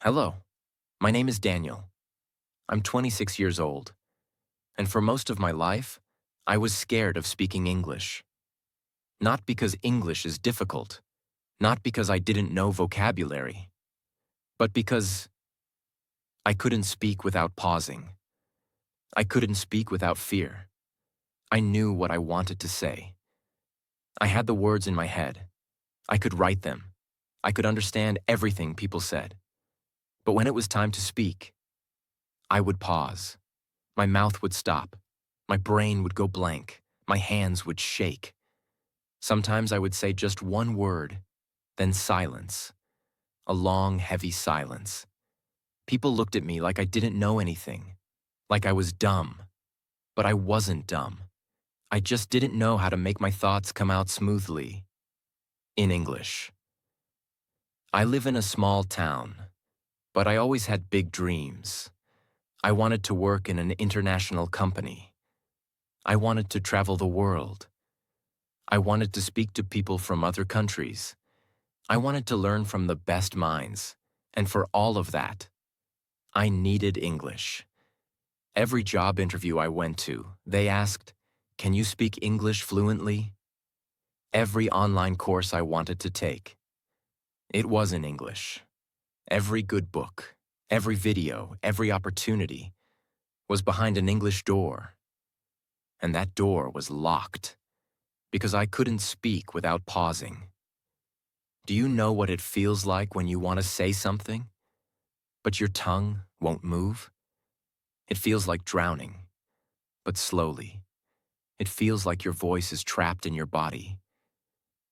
Hello, my name is Daniel. I'm 26 years old, and for most of my life, I was scared of speaking English. Not because English is difficult, not because I didn't know vocabulary, but because I couldn't speak without pausing. I couldn't speak without fear. I knew what I wanted to say. I had the words in my head. I could write them. I could understand everything people said. But when it was time to speak, I would pause. My mouth would stop. My brain would go blank. My hands would shake. Sometimes I would say just one word, then silence. A long, heavy silence. People looked at me like I didn't know anything, like I was dumb. But I wasn't dumb. I just didn't know how to make my thoughts come out smoothly. In English. I live in a small town, but I always had big dreams. I wanted to work in an international company. I wanted to travel the world. I wanted to speak to people from other countries. I wanted to learn from the best minds, and for all of that, I needed English. Every job interview I went to, they asked, "Can you speak English fluently?" Every online course I wanted to take, it was in English. Every good book, every video, every opportunity was behind an English door. And that door was locked because I couldn't speak without pausing. Do you know what it feels like when you want to say something, but your tongue won't move? It feels like drowning, but slowly. It feels like your voice is trapped in your body.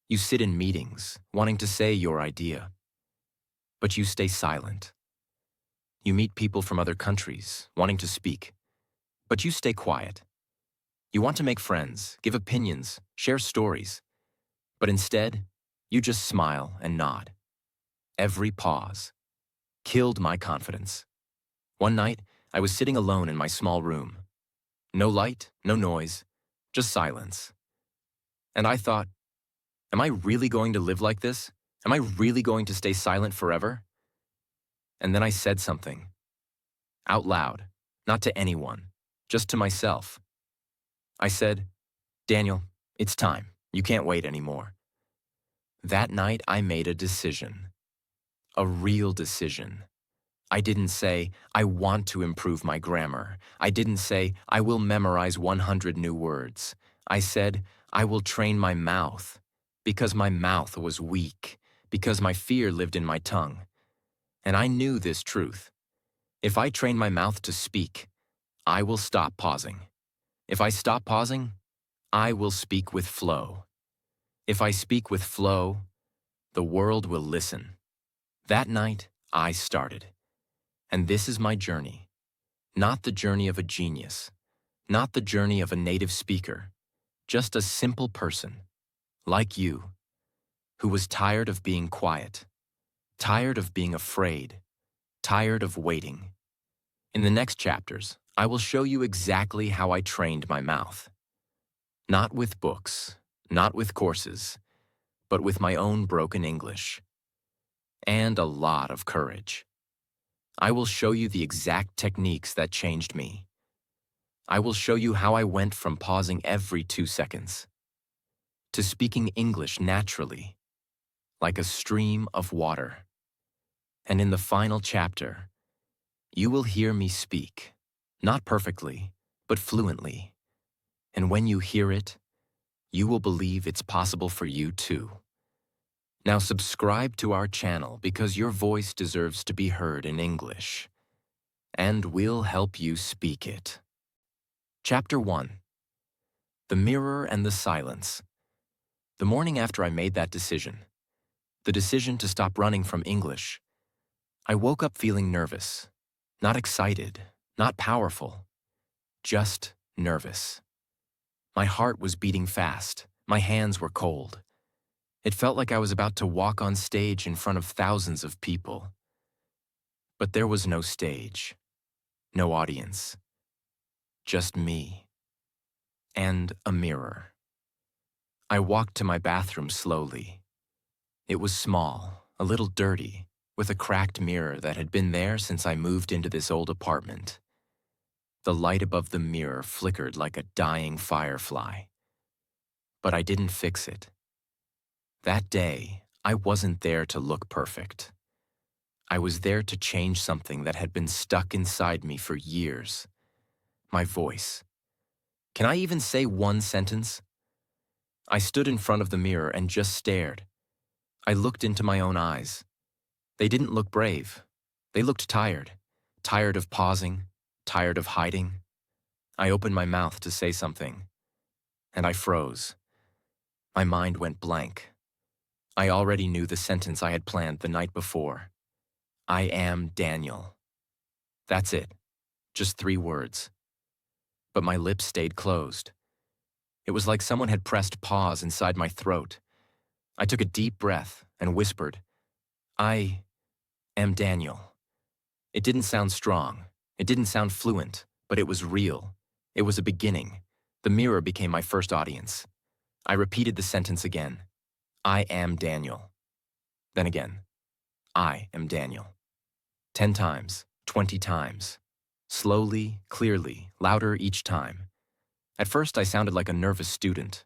You sit in meetings, wanting to say your idea, but you stay silent. You meet people from other countries, wanting to speak, but you stay quiet. You want to make friends, give opinions, share stories, but instead, you just smile and nod. Every pause killed my confidence. One night, I was sitting alone in my small room. No light, no noise, just silence. And I thought, am I really going to live like this? Am I really going to stay silent forever? And then I said something. Out loud, not to anyone, just to myself. I said, "Daniel, it's time. You can't wait anymore." That night, I made a decision. A real decision. I didn't say, "I want to improve my grammar." I didn't say, "I will memorize 100 new words." I said, "I will train my mouth," because my mouth was weak, because my fear lived in my tongue. And I knew this truth. If I train my mouth to speak, I will stop pausing. If I stop pausing, I will speak with flow. If I speak with flow, the world will listen. That night, I started. And this is my journey. Not the journey of a genius, not the journey of a native speaker, just a simple person, like you, who was tired of being quiet, tired of being afraid, tired of waiting. In the next chapters, I will show you exactly how I trained my mouth. Not with books, not with courses, but with my own broken English. And a lot of courage. I will show you the exact techniques that changed me. I will show you how I went from pausing every 2 seconds to speaking English naturally, like a stream of water. And in the final chapter, you will hear me speak, not perfectly, but fluently. And when you hear it, you will believe it's possible for you too. Now subscribe to our channel because your voice deserves to be heard in English, and we'll help you speak it. Chapter 1. The Mirror and the Silence. The morning after I made that decision, the decision to stop running from English, I woke up feeling nervous. Not excited, not powerful, just nervous. My heart was beating fast. My hands were cold. It felt like I was about to walk on stage in front of thousands of people. But there was no stage, no audience, just me and a mirror. I walked to my bathroom slowly. It was small, a little dirty, with a cracked mirror that had been there since I moved into this old apartment. The light above the mirror flickered like a dying firefly. But I didn't fix it. That day, I wasn't there to look perfect. I was there to change something that had been stuck inside me for years. My voice. Can I even say one sentence? I stood in front of the mirror and just stared. I looked into my own eyes. They didn't look brave. They looked tired. Tired of pausing. Tired of hiding. I opened my mouth to say something, and I froze. My mind went blank. I already knew the sentence I had planned the night before. I am Daniel. That's it. Just 3 words. But my lips stayed closed. It was like someone had pressed pause inside my throat. I took a deep breath and whispered, I am Daniel. It didn't sound strong. It didn't sound fluent, but it was real. It was a beginning. The mirror became my first audience. I repeated the sentence again. I am Daniel. Then again, I am Daniel. 10 times, 20 times. Slowly, clearly, louder each time. At first, I sounded like a nervous student.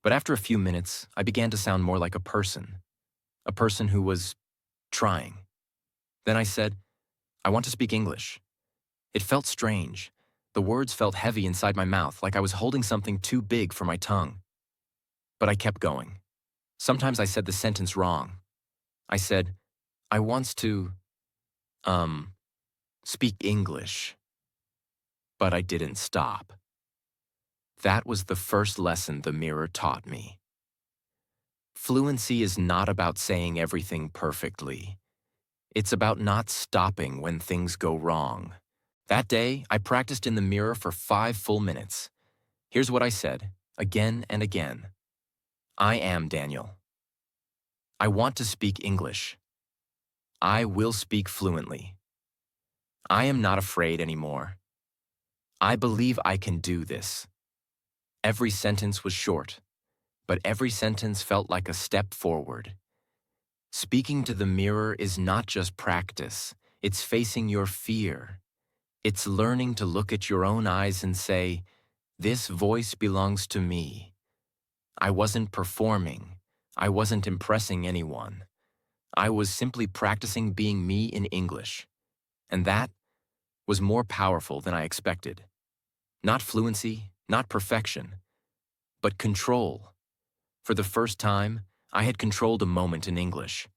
But after a few minutes, I began to sound more like a person who was trying. Then I said, I want to speak English. It felt strange. The words felt heavy inside my mouth, like I was holding something too big for my tongue. But I kept going. Sometimes I said the sentence wrong. I said, I wants to, speak English. But I didn't stop. That was the first lesson the mirror taught me. Fluency is not about saying everything perfectly. It's about not stopping when things go wrong. That day, I practiced in the mirror for 5 full minutes. Here's what I said, again and again. I am Daniel. I want to speak English. I will speak fluently. I am not afraid anymore. I believe I can do this. Every sentence was short, but every sentence felt like a step forward. Speaking to the mirror is not just practice, it's facing your fear. It's learning to look at your own eyes and say, this voice belongs to me. I wasn't performing. I wasn't impressing anyone. I was simply practicing being me in English. And that was more powerful than I expected. Not fluency, not perfection, but control. For the first time, I had controlled a moment in English.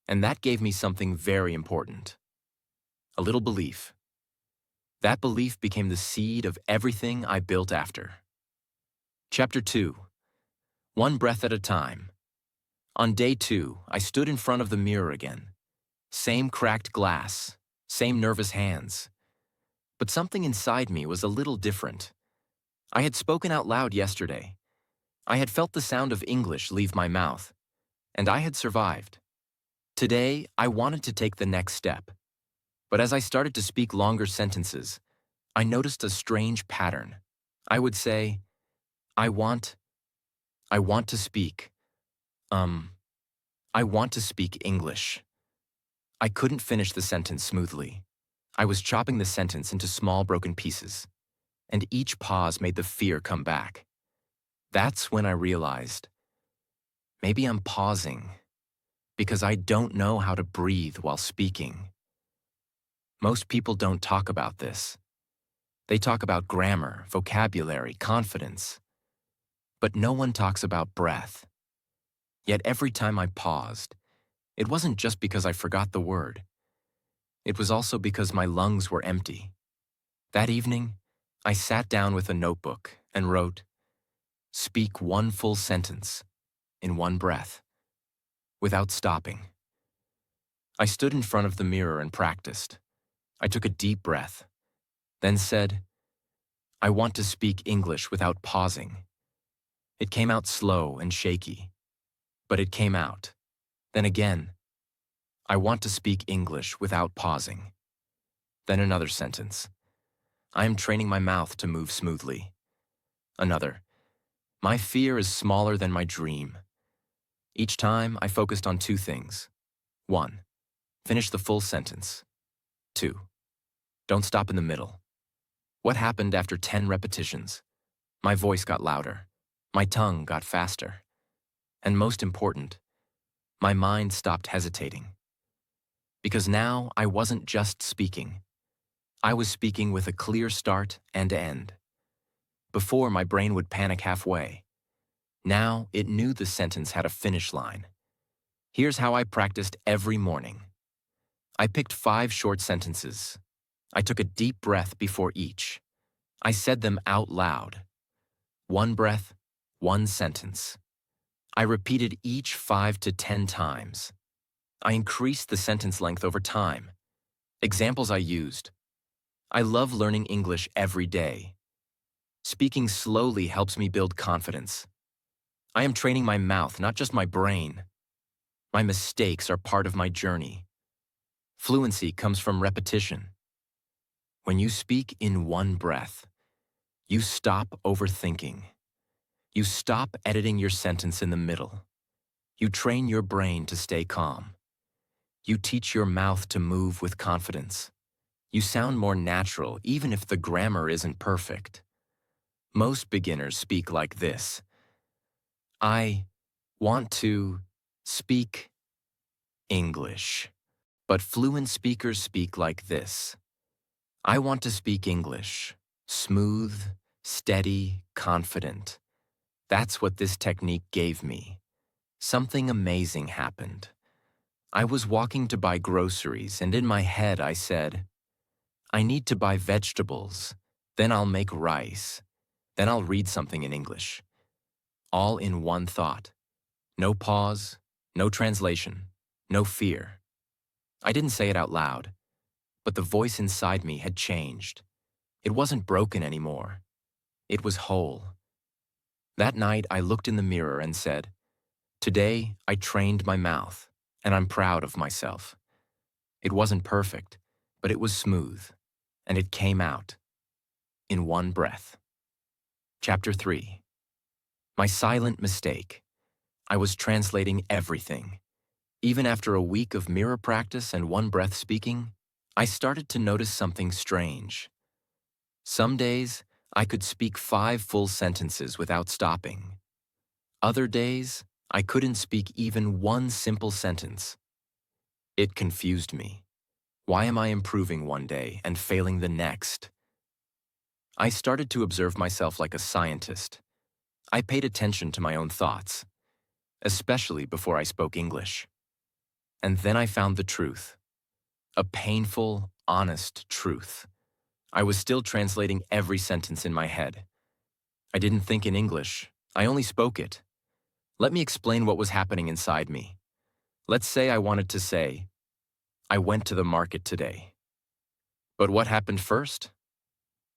And that gave me something very important. A little belief. That belief became the seed of everything I built after. Chapter 2. One breath at a time. On day 2, I stood in front of the mirror again. Same cracked glass, same nervous hands. But something inside me was a little different. I had spoken out loud yesterday. I had felt the sound of English leave my mouth, and I had survived. Today, I wanted to take the next step. But as I started to speak longer sentences, I noticed a strange pattern. I would say, I want to speak, I want to speak English. I couldn't finish the sentence smoothly. I was chopping the sentence into small broken pieces, and each pause made the fear come back. That's when I realized, maybe I'm pausing because I don't know how to breathe while speaking. Most people don't talk about this. They talk about grammar, vocabulary, confidence. But no one talks about breath. Yet every time I paused, it wasn't just because I forgot the word. It was also because my lungs were empty. That evening, I sat down with a notebook and wrote, speak one full sentence, in one breath, without stopping. I stood in front of the mirror and practiced. I took a deep breath, then said, I want to speak English without pausing. It came out slow and shaky, but it came out. Then again, I want to speak English without pausing. Then another sentence. I am training my mouth to move smoothly. Another. My fear is smaller than my dream. Each time, I focused on 2 things. 1. Finish the full sentence. 2. Don't stop in the middle. What happened after 10 repetitions? My voice got louder. My tongue got faster. And most important, my mind stopped hesitating. Because now I wasn't just speaking. I was speaking with a clear start and end. Before, my brain would panic halfway. Now it knew the sentence had a finish line. Here's how I practiced every morning. I picked 5 short sentences. I took a deep breath before each. I said them out loud. 1 breath, 1 sentence. I repeated each 5 to 10 times. I increased the sentence length over time. Examples I used. I love learning English every day. Speaking slowly helps me build confidence. I am training my mouth, not just my brain. My mistakes are part of my journey. Fluency comes from repetition. When you speak in 1 breath, you stop overthinking. You stop editing your sentence in the middle. You train your brain to stay calm. You teach your mouth to move with confidence. You sound more natural even if the grammar isn't perfect. Most beginners speak like this. I want to speak English. But fluent speakers speak like this. I want to speak English. Smooth, steady, confident. That's what this technique gave me. Something amazing happened. I was walking to buy groceries, and in my head I said, I need to buy vegetables, then I'll make rice, then I'll read something in English. All in one thought. No pause, no translation, no fear. I didn't say it out loud, but the voice inside me had changed. It wasn't broken anymore. It was whole. That night I looked in the mirror and said, today I trained my mouth, and I'm proud of myself. It wasn't perfect, but it was smooth, and it came out in 1 breath. Chapter 3. My silent mistake. I was translating everything. Even after a week of mirror practice and 1 breath speaking, I started to notice something strange. Some days, I could speak 5 full sentences without stopping. Other days, I couldn't speak even 1 simple sentence. It confused me. Why am I improving one day and failing the next? I started to observe myself like a scientist. I paid attention to my own thoughts, especially before I spoke English. And then I found the truth. A painful, honest truth. I was still translating every sentence in my head. I didn't think in English. I only spoke it. Let me explain what was happening inside me. Let's say I wanted to say, I went to the market today. But what happened first?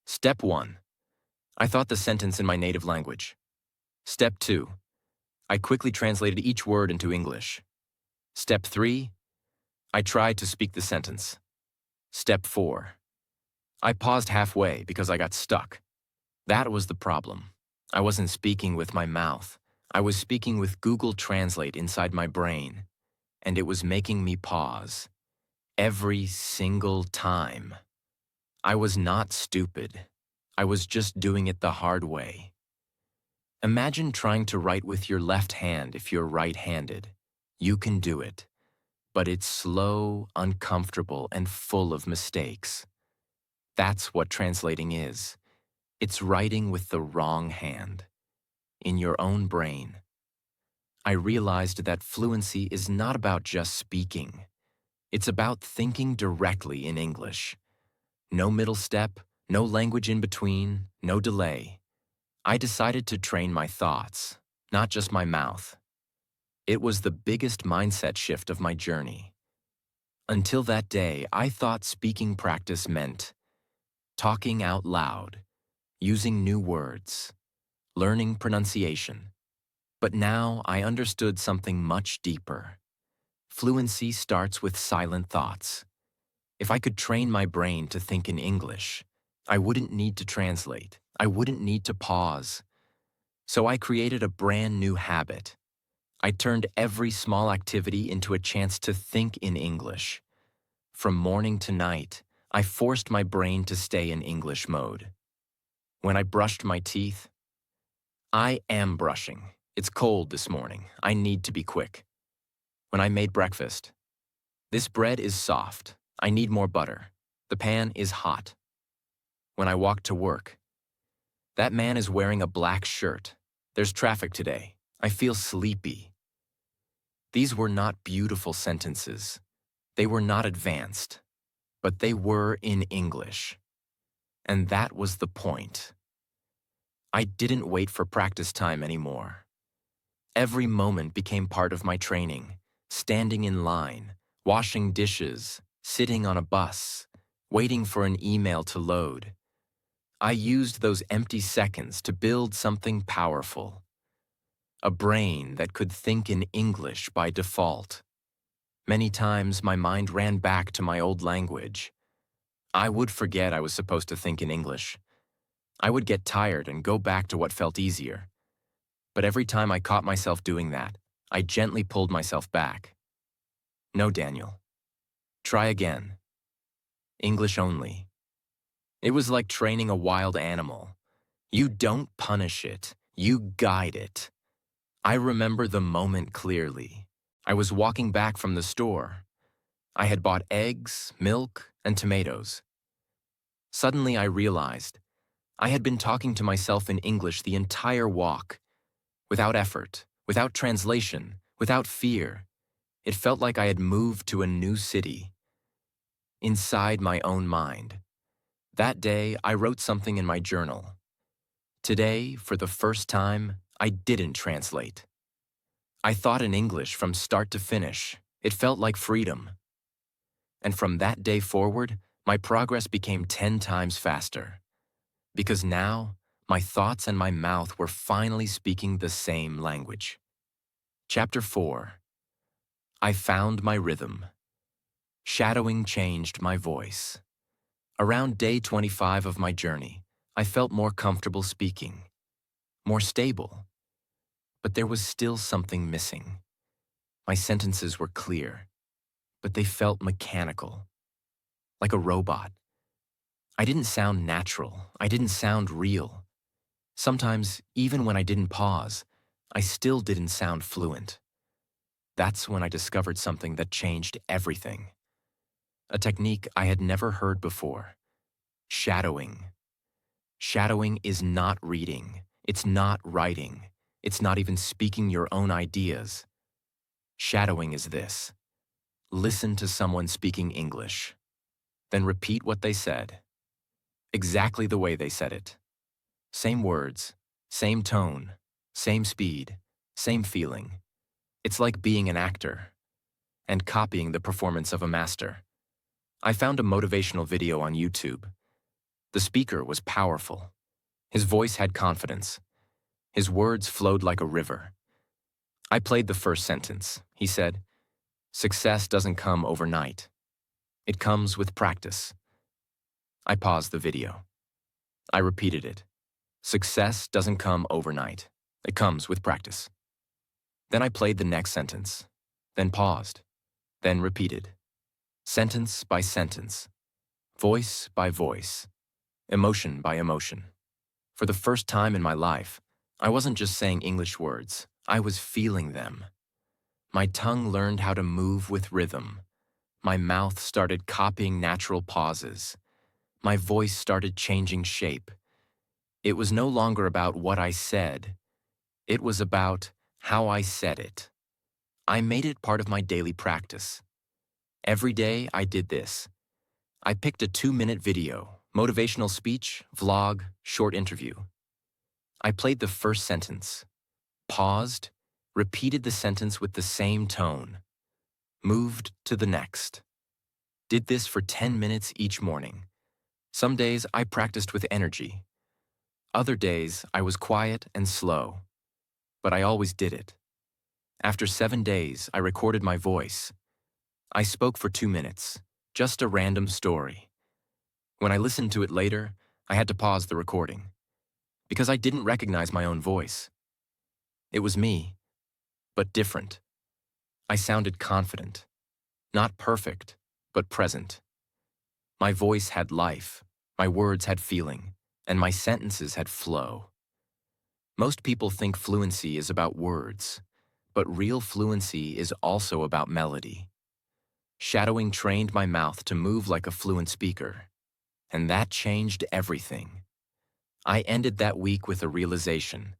Step 1. I thought the sentence in my native language. Step 2. I quickly translated each word into English. Step 3. I tried to speak the sentence. Step 4. I paused halfway because I got stuck. That was the problem. I wasn't speaking with my mouth. I was speaking with Google Translate inside my brain, and it was making me pause. Every single time. I was not stupid. I was just doing it the hard way. Imagine trying to write with your left hand if you're right-handed. You can do it. But it's slow, uncomfortable, and full of mistakes. That's what translating is. It's writing with the wrong hand. In your own brain. I realized that fluency is not about just speaking. It's about thinking directly in English. No middle step, no language in between, no delay. I decided to train my thoughts, not just my mouth. It was the biggest mindset shift of my journey. Until that day, I thought speaking practice meant talking out loud, using new words, learning pronunciation. But now I understood something much deeper. Fluency starts with silent thoughts. If I could train my brain to think in English, I wouldn't need to translate. I wouldn't need to pause. So I created a brand new habit. I turned every small activity into a chance to think in English. From morning to night, I forced my brain to stay in English mode. When I brushed my teeth, I am brushing. It's cold this morning. I need to be quick. When I made breakfast, this bread is soft. I need more butter. The pan is hot. When I walked to work, that man is wearing a black shirt. There's traffic today. I feel sleepy. These were not beautiful sentences. They were not advanced, but they were in English. And that was the point. I didn't wait for practice time anymore. Every moment became part of my training, standing in line, washing dishes, sitting on a bus, waiting for an email to load. I used those empty seconds to build something powerful. A brain that could think in English by default. Many times my mind ran back to my old language. I would forget I was supposed to think in English. I would get tired and go back to what felt easier. But every time I caught myself doing that, I gently pulled myself back. No, Daniel. Try again. English only. It was like training a wild animal. You don't punish it, you guide it. I remember the moment clearly. I was walking back from the store. I had bought eggs, milk, and tomatoes. Suddenly I realized I had been talking to myself in English the entire walk, without effort, without translation, without fear. It felt like I had moved to a new city, inside my own mind. That day, I wrote something in my journal. Today, for the first time, I didn't translate. I thought in English from start to finish. It felt like freedom. And from that day forward, my progress became 10 times faster. Because now, my thoughts and my mouth were finally speaking the same language. Chapter 4. I found my rhythm. Shadowing changed my voice. Around day 25 of my journey, I felt more comfortable speaking, more stable. But there was still something missing. My sentences were clear, but they felt mechanical, like a robot. I didn't sound natural. I didn't sound real. Sometimes, even when I didn't pause, I still didn't sound fluent. That's when I discovered something that changed everything. A technique I had never heard before. Shadowing. Shadowing is not reading. It's not writing. It's not even speaking your own ideas. Shadowing is this. Listen to someone speaking English. Then repeat what they said. Exactly the way they said it. Same words, same tone, same speed, same feeling. It's like being an actor and copying the performance of a master. I found a motivational video on YouTube. The speaker was powerful. His voice had confidence. His words flowed like a river. I played the first sentence. He said, "Success doesn't come overnight. It comes with practice." I paused the video. I repeated it. Success doesn't come overnight. It comes with practice. Then I played the next sentence, then paused, then repeated. Sentence by sentence, voice by voice, emotion by emotion. For the first time in my life, I wasn't just saying English words, I was feeling them. My tongue learned how to move with rhythm. My mouth started copying natural pauses. My voice started changing shape. It was no longer about what I said. It was about how I said it. I made it part of my daily practice. Every day I did this. I picked a 2-minute video, motivational speech, vlog, short interview. I played the first sentence, paused, repeated the sentence with the same tone, moved to the next. Did this for 10 minutes each morning. Some days I practiced with energy. Other days I was quiet and slow. But I always did it. After 7 days, I recorded my voice. I spoke for 2 minutes, just a random story. When I listened to it later, I had to pause the recording, because I didn't recognize my own voice. It was me, but different. I sounded confident. Not perfect, but present. My voice had life, my words had feeling, and my sentences had flow. Most people think fluency is about words, but real fluency is also about melody. Shadowing trained my mouth to move like a fluent speaker, and that changed everything. I ended that week with a realization.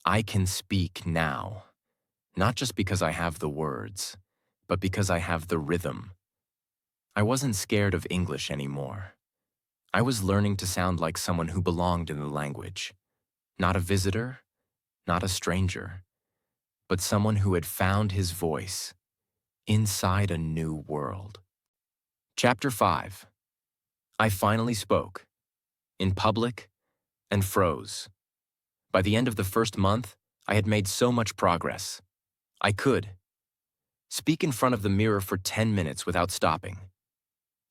I can speak now, not just because I have the words, but because I have the rhythm. I wasn't scared of English anymore. I was learning to sound like someone who belonged in the language. Not a visitor, not a stranger, but someone who had found his voice inside a new world. Chapter 5. I finally spoke, in public, and froze. By the end of the first month, I had made so much progress. I could speak in front of the mirror for 10 minutes without stopping.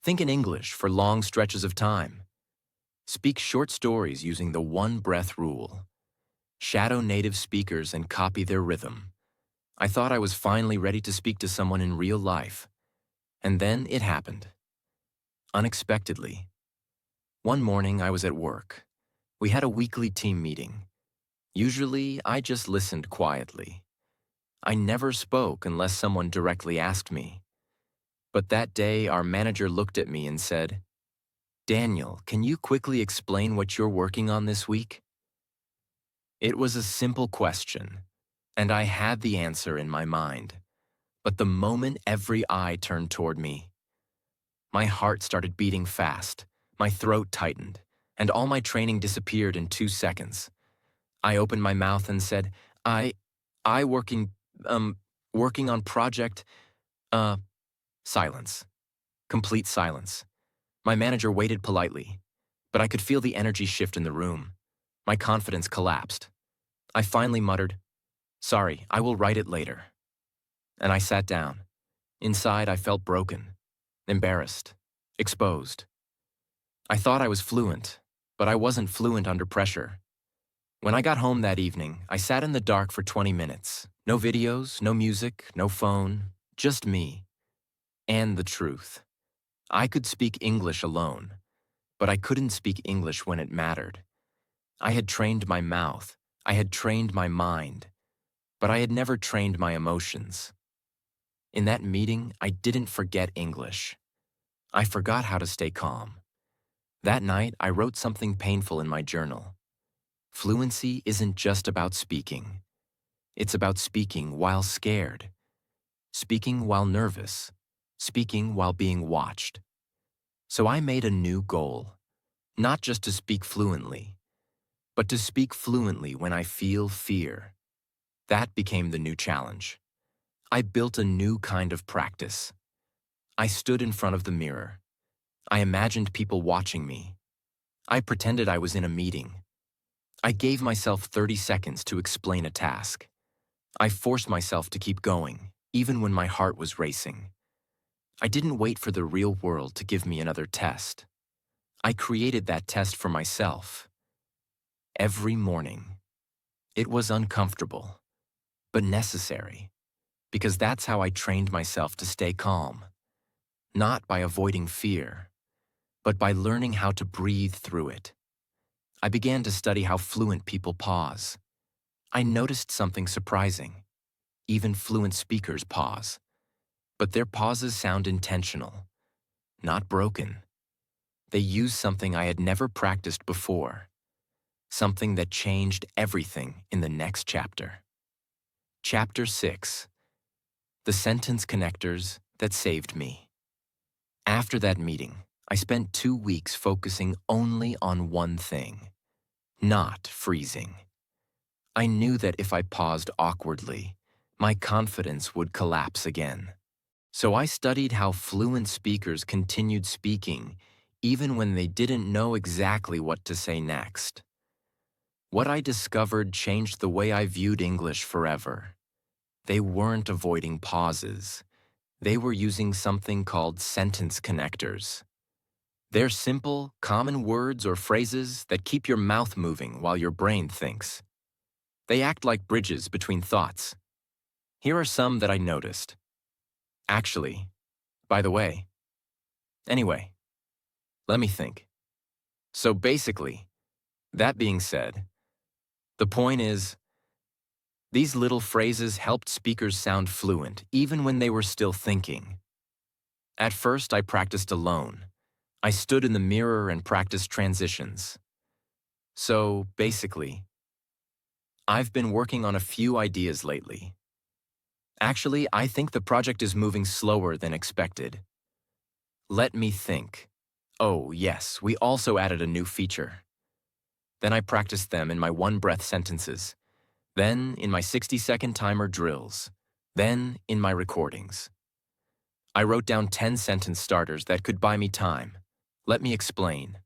Think in English for long stretches of time. Speak short stories using the one-breath rule. Shadow native speakers and copy their rhythm. I thought I was finally ready to speak to someone in real life. And then it happened. Unexpectedly. One morning I was at work. We had a weekly team meeting. Usually I just listened quietly. I never spoke unless someone directly asked me. But that day our manager looked at me and said, "Daniel, can you quickly explain what you're working on this week?" It was a simple question, and I had the answer in my mind. But the moment every eye turned toward me, my heart started beating fast, my throat tightened, and all my training disappeared in 2 seconds. I opened my mouth and said, I working on project, uh, silence. Complete silence. My manager waited politely, but I could feel the energy shift in the room. My confidence collapsed. I finally muttered, "Sorry, I will write it later." And I sat down. Inside, I felt broken, embarrassed, exposed. I thought I was fluent, but I wasn't fluent under pressure. When I got home that evening, I sat in the dark for 20 minutes. No videos, no music, no phone, just me. And the truth. I could speak English alone, but I couldn't speak English when it mattered. I had trained my mouth, I had trained my mind, but I had never trained my emotions. In that meeting, I didn't forget English. I forgot how to stay calm. That night, I wrote something painful in my journal. Fluency isn't just about speaking. It's about speaking while scared, speaking while nervous, speaking while being watched. So I made a new goal, not just to speak fluently, but to speak fluently when I feel fear. That became the new challenge. I built a new kind of practice. I stood in front of the mirror. I imagined people watching me. I pretended I was in a meeting. I gave myself 30 seconds to explain a task. I forced myself to keep going, even when my heart was racing. I didn't wait for the real world to give me another test. I created that test for myself. Every morning. It was uncomfortable, but necessary, because that's how I trained myself to stay calm. Not by avoiding fear, but by learning how to breathe through it. I began to study how fluent people pause. I noticed something surprising. Even fluent speakers pause. But their pauses sound intentional, not broken. They use something I had never practiced before, something that changed everything in the next chapter. Chapter 6. The Sentence Connectors That Saved Me. After that meeting, I spent 2 weeks focusing only on one thing, not freezing. I knew that if I paused awkwardly, my confidence would collapse again. So I studied how fluent speakers continued speaking even when they didn't know exactly what to say next. What I discovered changed the way I viewed English forever. They weren't avoiding pauses. They were using something called sentence connectors. They're simple, common words or phrases that keep your mouth moving while your brain thinks. They act like bridges between thoughts. Here are some that I noticed. Actually, by the way, Anyway, let me think. So basically, that being said, the point is, these little phrases helped speakers sound fluent even when they were still thinking. At first, I practiced alone. I stood in the mirror and practiced transitions. So basically, I've been working on a few ideas lately. Actually, I think the project is moving slower than expected. Let me think. Oh, yes, we also added a new feature. Then I practiced them in my one-breath sentences. Then in my 60-second timer drills. Then in my recordings. I wrote down 10 sentence starters that could buy me time. Let me explain.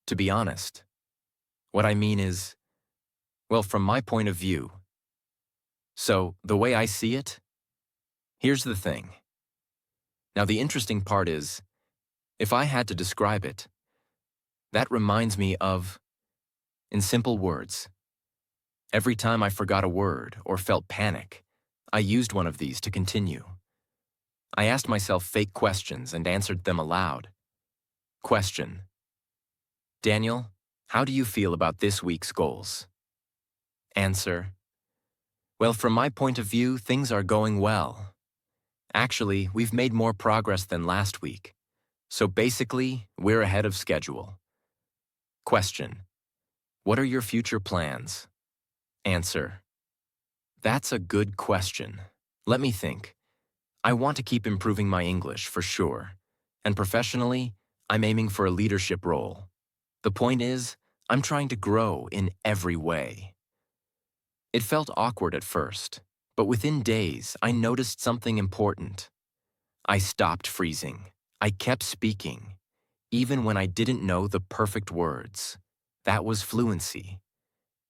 To be honest, what I mean is, well, from my point of view. So, the way I see it, here's the thing. Now, the interesting part is, if I had to describe it, that reminds me of, in simple words, every time I forgot a word or felt panic, I used one of these to continue. I asked myself fake questions and answered them aloud. Question: Daniel, how do you feel about this week's goals? Answer: well, from my point of view, things are going well. Actually, we've made more progress than last week. So basically, we're ahead of schedule. Question: what are your future plans? Answer: that's a good question. Let me think. I want to keep improving my English, for sure. And professionally, I'm aiming for a leadership role. The point is, I'm trying to grow in every way. It felt awkward at first, but within days, I noticed something important. I stopped freezing. I kept speaking, even when I didn't know the perfect words. That was fluency.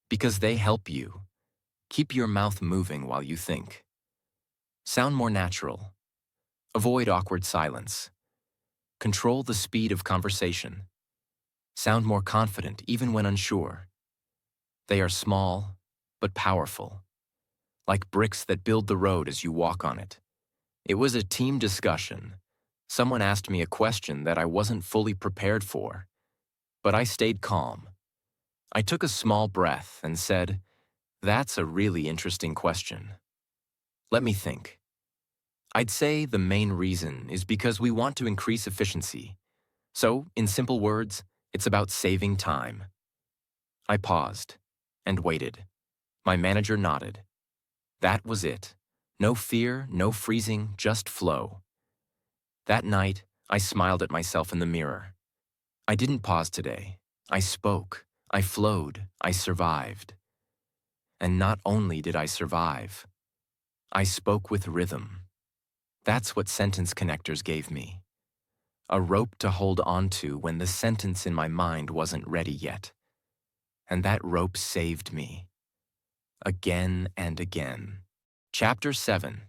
Because they help you. Keep your mouth moving while you think. Sound more natural. Avoid awkward silence. Control the speed of conversation. Sound more confident even when unsure. They are small, but powerful. Like bricks that build the road as you walk on it. It was a team discussion. Someone asked me a question that I wasn't fully prepared for, but I stayed calm. I took a small breath and said, "That's a really interesting question. Let me think." I'd say the main reason is because we want to increase efficiency. So, in simple words, it's about saving time. I paused and waited. My manager nodded. That was it. No fear, no freezing, just flow. That night, I smiled at myself in the mirror. I didn't pause today. I spoke. I flowed. I survived. And not only did I survive, I spoke with rhythm. That's what sentence connectors gave me. A rope to hold onto when the sentence in my mind wasn't ready yet. And that rope saved me. Again and again. Chapter 7.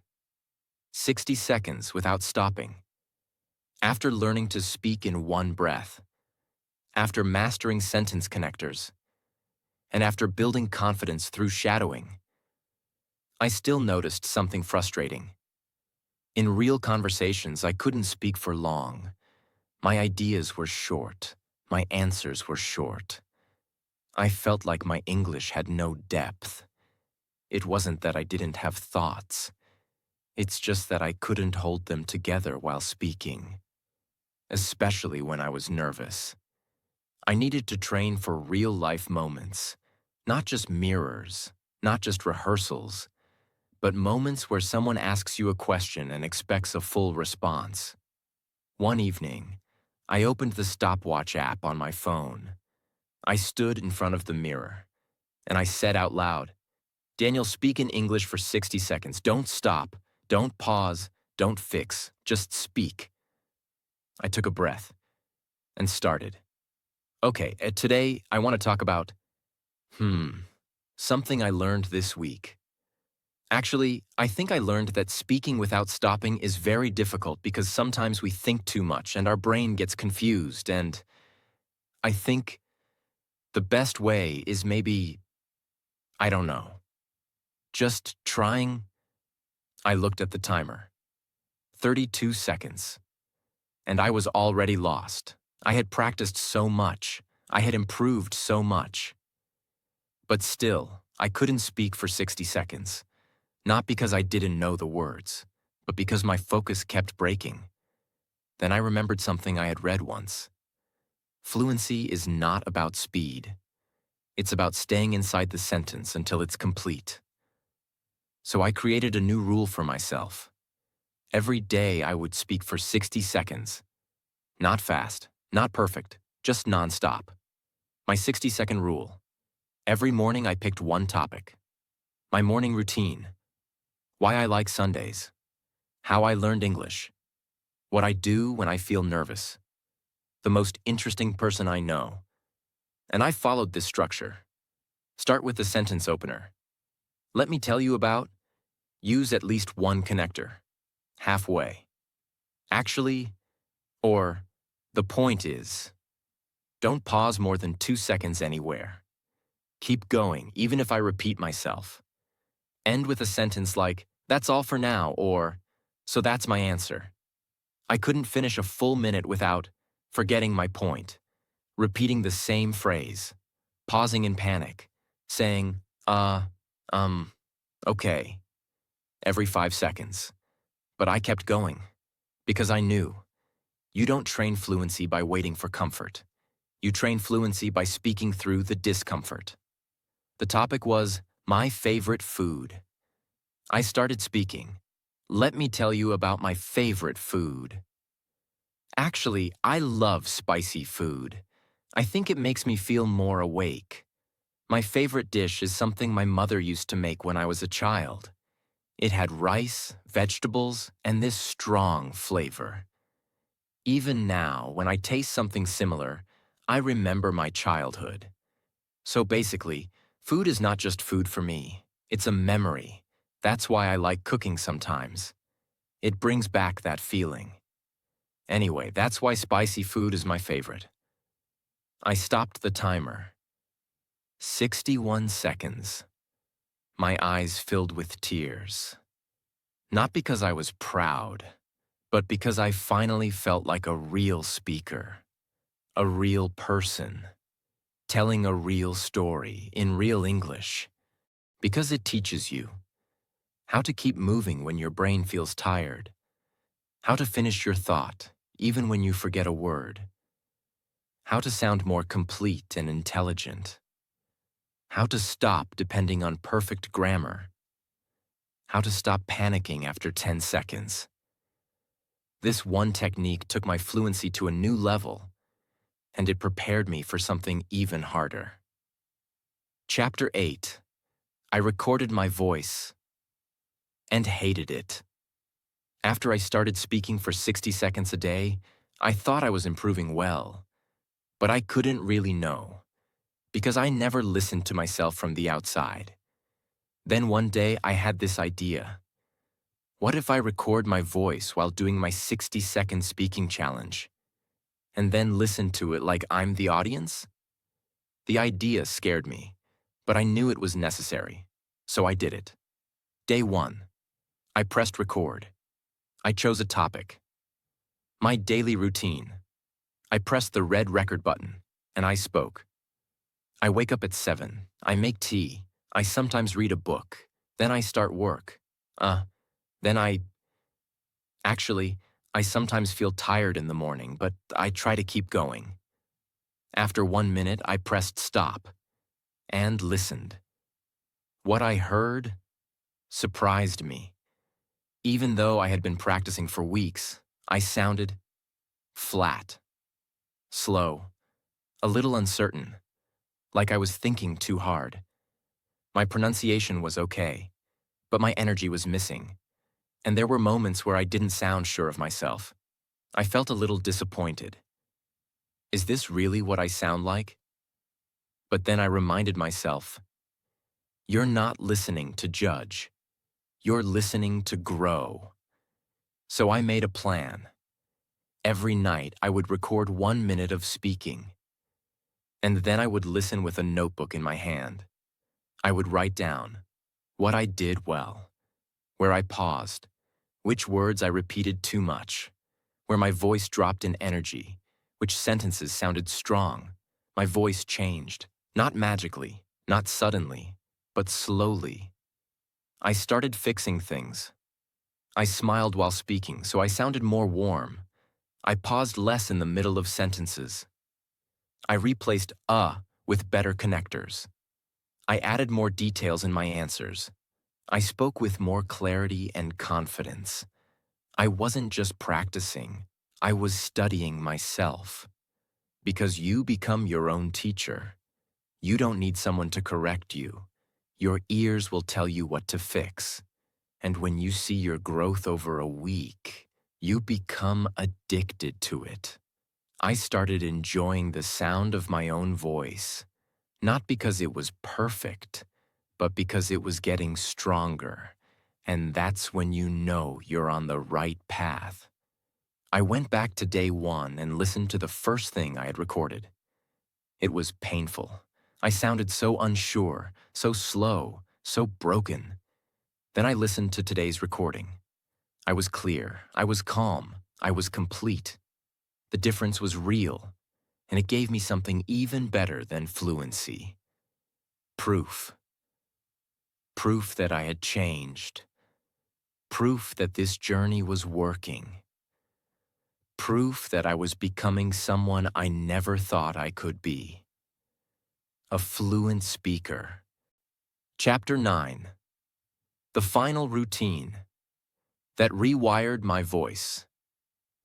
60 seconds without stopping. After learning to speak in one breath, after mastering sentence connectors, and after building confidence through shadowing, I still noticed something frustrating. In real conversations, I couldn't speak for long. My ideas were short. My answers were short. I felt like my English had no depth. It wasn't that I didn't have thoughts. It's just that I couldn't hold them together while speaking, especially when I was nervous. I needed to train for real-life moments, not just mirrors, not just rehearsals, but moments where someone asks you a question and expects a full response. One evening, I opened the stopwatch app on my phone. I stood in front of the mirror, and I said out loud, "Daniel, speak in English for 60 seconds. Don't stop. Don't pause. Don't fix. Just speak." I took a breath and started. Okay, today I want to talk about, something I learned this week. Actually, I think I learned that speaking without stopping is very difficult because sometimes we think too much and our brain gets confused, and I think the best way is maybe, I don't know, just trying. I looked at the timer. 32 seconds. and I was already lost. I had practiced so much. I had improved so much. But still, I couldn't speak for 60 seconds. Not because I didn't know the words, but because my focus kept breaking. Then I remembered something I had read once. Fluency is not about speed. It's about staying inside the sentence until it's complete. So I created a new rule for myself. Every day I would speak for 60 seconds. Not fast, not perfect, just nonstop. My 60-second rule. Every morning I picked one topic. My morning routine. Why I like Sundays. How I learned English. What I do when I feel nervous. The most interesting person I know. And I followed this structure. Start with the sentence opener. Let me tell you about. Use at least one connector. Halfway. Actually, or the point is. Don't pause more than 2 seconds anywhere. Keep going, even if I repeat myself. End with a sentence like, that's all for now, or, so that's my answer. I couldn't finish a full minute without forgetting my point, repeating the same phrase, pausing in panic, saying, okay, every 5 seconds. But I kept going, because I knew. You don't train fluency by waiting for comfort. You train fluency by speaking through the discomfort. The topic was my favorite food. I started speaking. Let me tell you about my favorite food. Actually, I love spicy food. I think it makes me feel more awake. My favorite dish is something my mother used to make when I was a child. It had rice, vegetables, and this strong flavor. Even now, when I taste something similar, I remember my childhood. So basically, food is not just food for me. It's a memory. That's why I like cooking sometimes. It brings back that feeling. Anyway, that's why spicy food is my favorite. I stopped the timer. 61 seconds. My eyes filled with tears. Not because I was proud, but because I finally felt like a real speaker, a real person, telling a real story in real English, because it teaches you how to keep moving when your brain feels tired, how to finish your thought even when you forget a word, how to sound more complete and intelligent, how to stop depending on perfect grammar, how to stop panicking after 10 seconds. This one technique took my fluency to a new level, and it prepared me for something even harder. Chapter 8. I recorded my voice and hated it. After I started speaking for 60 seconds a day, I thought I was improving well, but I couldn't really know, because I never listened to myself from the outside. Then one day I had this idea. What if I record my voice while doing my 60-second speaking challenge, and then listen to it like I'm the audience? The idea scared me, but I knew it was necessary, so I did it. Day 1. I pressed record. I chose a topic. My daily routine. I pressed the red record button, and I spoke. I wake up at 7. I make tea. I sometimes read a book. Then I start work. Actually, I sometimes feel tired in the morning, but I try to keep going. After 1 minute, I pressed stop and listened. What I heard surprised me. Even though I had been practicing for weeks, I sounded flat, slow, a little uncertain, like I was thinking too hard. My pronunciation was okay, but my energy was missing, and there were moments where I didn't sound sure of myself. I felt a little disappointed. Is this really what I sound like? But then I reminded myself, you're not listening to judge. You're listening to grow. So I made a plan. Every night I would record 1 minute of speaking, and then I would listen with a notebook in my hand. I would write down what I did well, where I paused, which words I repeated too much, where my voice dropped in energy, which sentences sounded strong. My voice changed, not magically, not suddenly, but slowly. I started fixing things. I smiled while speaking, so I sounded more warm. I paused less in the middle of sentences. I replaced with better connectors. I added more details in my answers. I spoke with more clarity and confidence. I wasn't just practicing, I was studying myself. Because you become your own teacher. You don't need someone to correct you. Your ears will tell you what to fix. And when you see your growth over a week, you become addicted to it. I started enjoying the sound of my own voice, not because it was perfect, but because it was getting stronger. And that's when you know you're on the right path. I went back to day one and listened to the first thing I had recorded. It was painful. I sounded so unsure, so slow, so broken. Then I listened to today's recording. I was clear, I was calm, I was complete. The difference was real, and it gave me something even better than fluency. Proof. Proof that I had changed. Proof that this journey was working. Proof that I was becoming someone I never thought I could be. A fluent speaker. Chapter 9. The final routine that rewired my voice.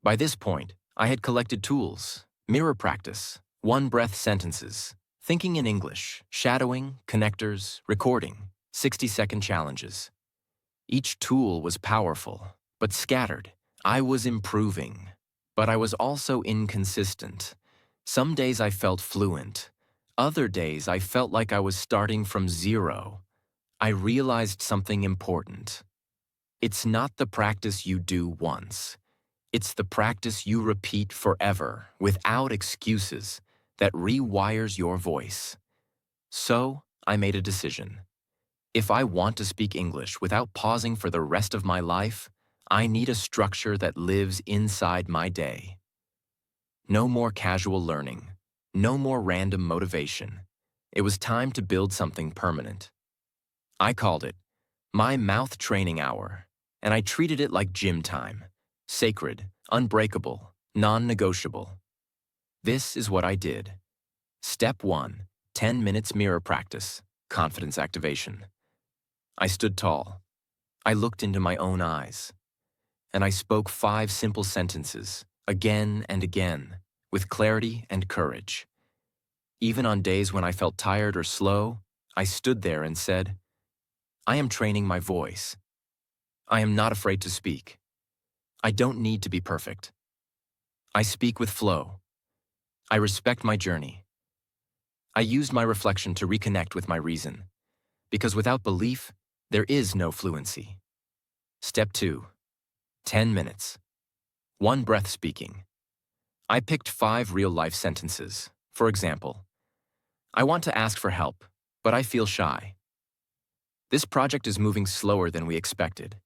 By this point, I had collected tools, mirror practice, one-breath sentences, thinking in English, shadowing, connectors, recording, 60-second challenges. Each tool was powerful, but scattered. I was improving, but I was also inconsistent. Some days I felt fluent. Other days I felt like I was starting from zero. I realized something important. It's not the practice you do once. It's the practice you repeat forever, without excuses, that rewires your voice. So, I made a decision. If I want to speak English without pausing for the rest of my life, I need a structure that lives inside my day. No more casual learning. No more random motivation. It was time to build something permanent. I called it my mouth training hour, and I treated it like gym time. Sacred, unbreakable, non-negotiable. This is what I did. Step 1, 10 minutes mirror practice, confidence activation. I stood tall. I looked into my own eyes. And I spoke 5 simple sentences, again and again, with clarity and courage. Even on days when I felt tired or slow, I stood there and said, I am training my voice. I am not afraid to speak. I don't need to be perfect. I speak with flow. I respect my journey. I used my reflection to reconnect with my reason, because without belief, there is no fluency. Step 2, 10 minutes. One breath speaking. I picked 5 real-life sentences. For example, I want to ask for help, but I feel shy. This project is moving slower than we expected.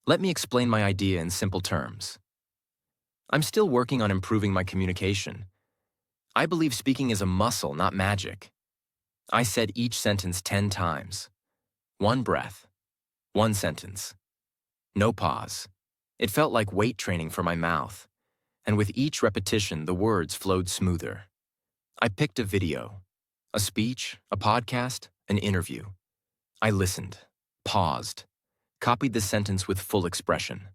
Let me explain my idea in simple terms. I'm still working on improving my communication. I believe speaking is a muscle, not magic. I said each sentence 10 times. One breath. One sentence. No pause. It felt like weight training for my mouth, and with each repetition, the words flowed smoother. I picked a video, a speech, a podcast, an interview. I listened, paused, copied the sentence with full expression.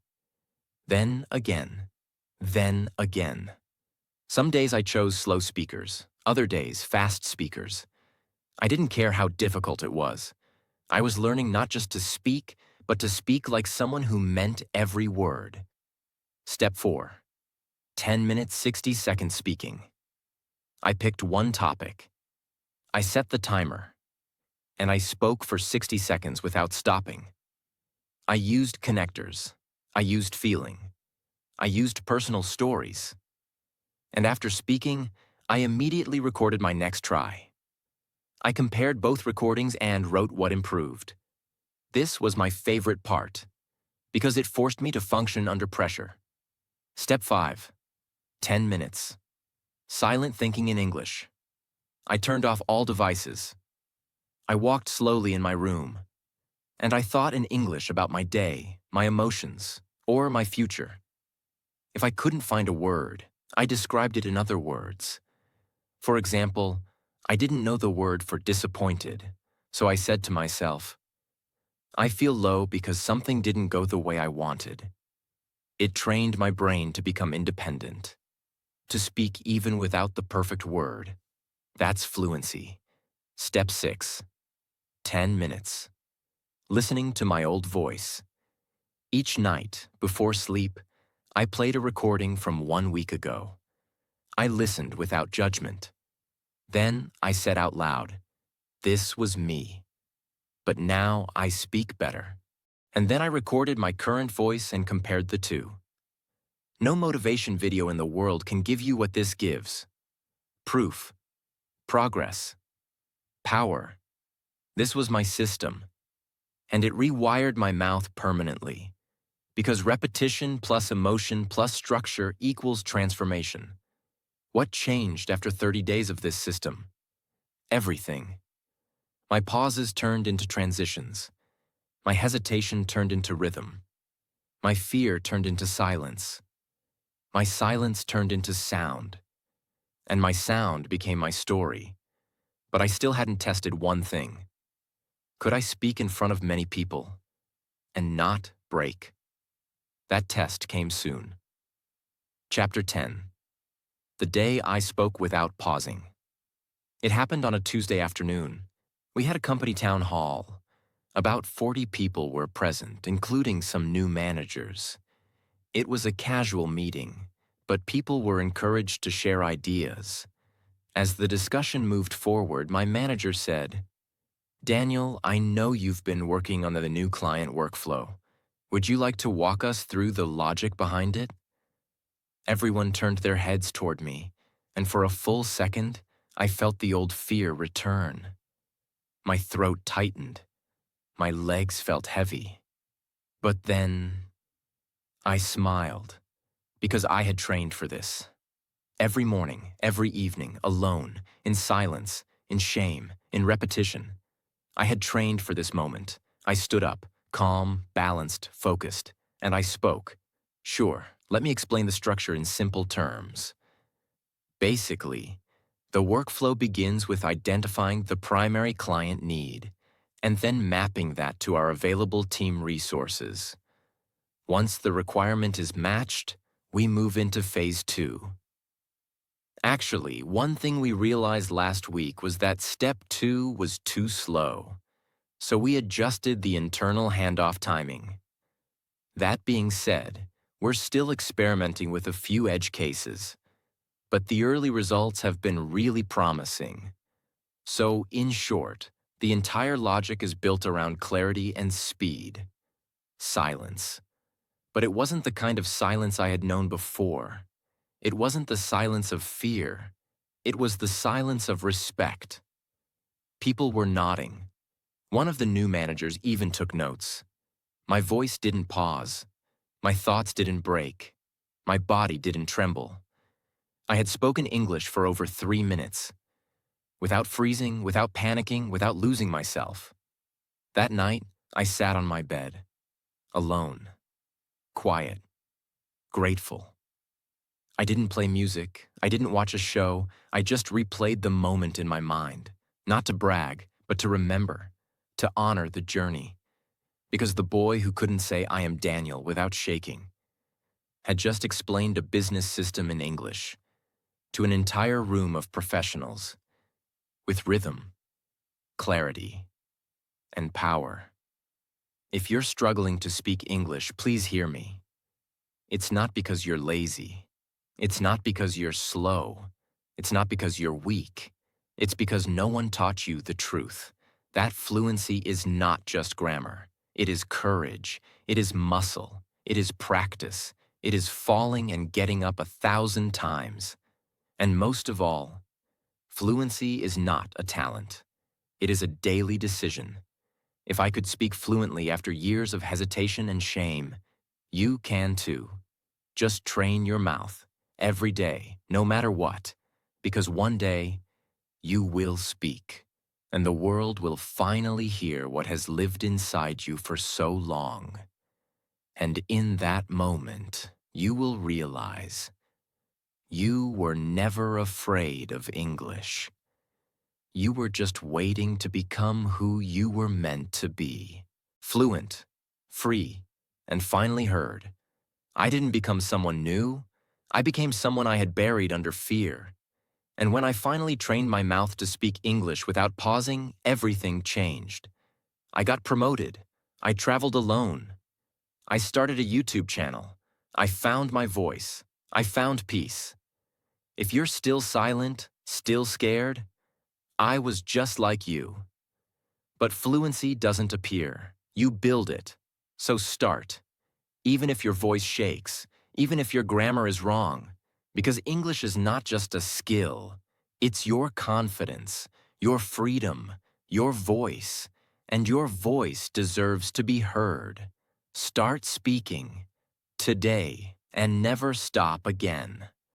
Then again. Then again. Some days I chose slow speakers, other days fast speakers. I didn't care how difficult it was. I was learning not just to speak, but to speak like someone who meant every word. Step 4. 10 minutes, 60-second speaking. I picked one topic. I set the timer, and I spoke for 60 seconds without stopping. I used connectors. I used feeling. I used personal stories. And after speaking, I immediately recorded my next try. I compared both recordings and wrote what improved. This was my favorite part, because it forced me to function under pressure. Step 5. 10 minutes. Silent thinking in English. I turned off all devices. I walked slowly in my room, and I thought in English about my day, my emotions, or my future. If I couldn't find a word, I described it in other words. For example, I didn't know the word for disappointed, so I said to myself, I feel low because something didn't go the way I wanted. It trained my brain to become independent, to speak even without the perfect word. That's fluency. Step 6. 10 minutes. Listening to my old voice. Each night, before sleep, I played a recording from 1 week ago. I listened without judgment. Then I said out loud, this was me. But now I speak better. And then I recorded my current voice and compared the two. No motivation video in the world can give you what this gives. Proof. Progress. Power. This was my system. And it rewired my mouth permanently. Because repetition plus emotion plus structure equals transformation. What changed after 30 days of this system? Everything. My pauses turned into transitions. My hesitation turned into rhythm. My fear turned into silence. My silence turned into sound. And my sound became my story. But I still hadn't tested one thing. Could I speak in front of many people and not break? That test came soon. Chapter 10. The day I spoke without pausing. It happened on a Tuesday afternoon. We had a company town hall. About 40 people were present, including some new managers. It was a casual meeting, but people were encouraged to share ideas. As the discussion moved forward, my manager said, Daniel, I know you've been working on the new client workflow. Would you like to walk us through the logic behind it? Everyone turned their heads toward me, and for a full second, I felt the old fear return. My throat tightened. My legs felt heavy. But then, I smiled, because I had trained for this. Every morning, every evening, alone, in silence, in shame, in repetition. I had trained for this moment. I stood up, calm, balanced, focused, and I spoke. Sure, let me explain the structure in simple terms. Basically, the workflow begins with identifying the primary client need, and then mapping that to our available team resources. Once the requirement is matched, we move into phase 2. Actually, one thing we realized last week was that step 2 was too slow. So we adjusted the internal handoff timing. That being said, we're still experimenting with a few edge cases, but the early results have been really promising. So, in short, the entire logic is built around clarity and speed. Silence. But it wasn't the kind of silence I had known before. It wasn't the silence of fear. It was the silence of respect. People were nodding. One of the new managers even took notes. My voice didn't pause. My thoughts didn't break. My body didn't tremble. I had spoken English for over 3 minutes. Without freezing, without panicking, without losing myself. That night, I sat on my bed. Alone. Quiet. Grateful. I didn't play music. I didn't watch a show. I just replayed the moment in my mind. Not to brag, but to remember. To honor the journey. Because the boy who couldn't say I am Daniel without shaking had just explained a business system in English to an entire room of professionals with rhythm, clarity, and power. If you're struggling to speak English, please hear me. It's not because you're lazy. It's not because you're slow. It's not because you're weak. It's because no one taught you the truth. That fluency is not just grammar. It is courage. It is muscle. It is practice. It is falling and getting up 1,000 times. And most of all, fluency is not a talent. It is a daily decision. If I could speak fluently after years of hesitation and shame, you can too. Just train your mouth every day, no matter what, because one day you will speak, and the world will finally hear what has lived inside you for so long. And in that moment, you will realize you were never afraid of English. You were just waiting to become who you were meant to be. Fluent, free, and finally heard. I didn't become someone new. I became someone I had buried under fear. And when I finally trained my mouth to speak English without pausing, everything changed. I got promoted. I traveled alone. I started a YouTube channel. I found my voice. I found peace. If you're still silent, still scared, I was just like you. But fluency doesn't appear. You build it. So start. Even if your voice shakes, even if your grammar is wrong, because English is not just a skill. It's your confidence, your freedom, your voice, and your voice deserves to be heard. Start speaking today and never stop again.